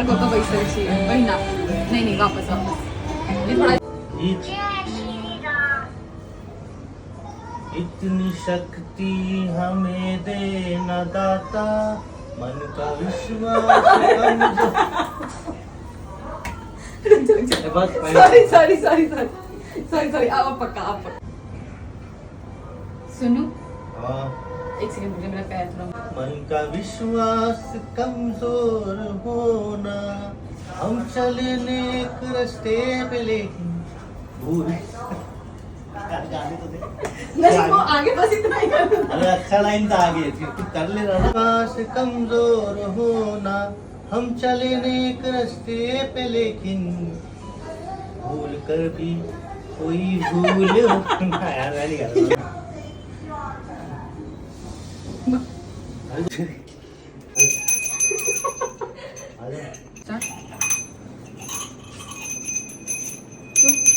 को तो पैसे चाहिए वही ना। नहीं वापस ये थोड़ा इतनी शक्ति हमें देना दाता, मन का विश्वास सॉरी आप पक्का सुनो हाँ। एक सेकंड मुझे मेरा पैर थोड़ा मन का विश्वास कमजोर होना, हम चले नेक रास्ते पे लेकिन भूल गाने तो दे। नहीं वो आगे बस इतना ही कर। अरे अच्छा लाइन तो आगे फिर तू कर ले रहा। विश्वास कमजोर होना, हम चले नेक रास्ते पे लेकिन भूल कर भी कोई भूल यार मैं नहीं कर रहा। चुप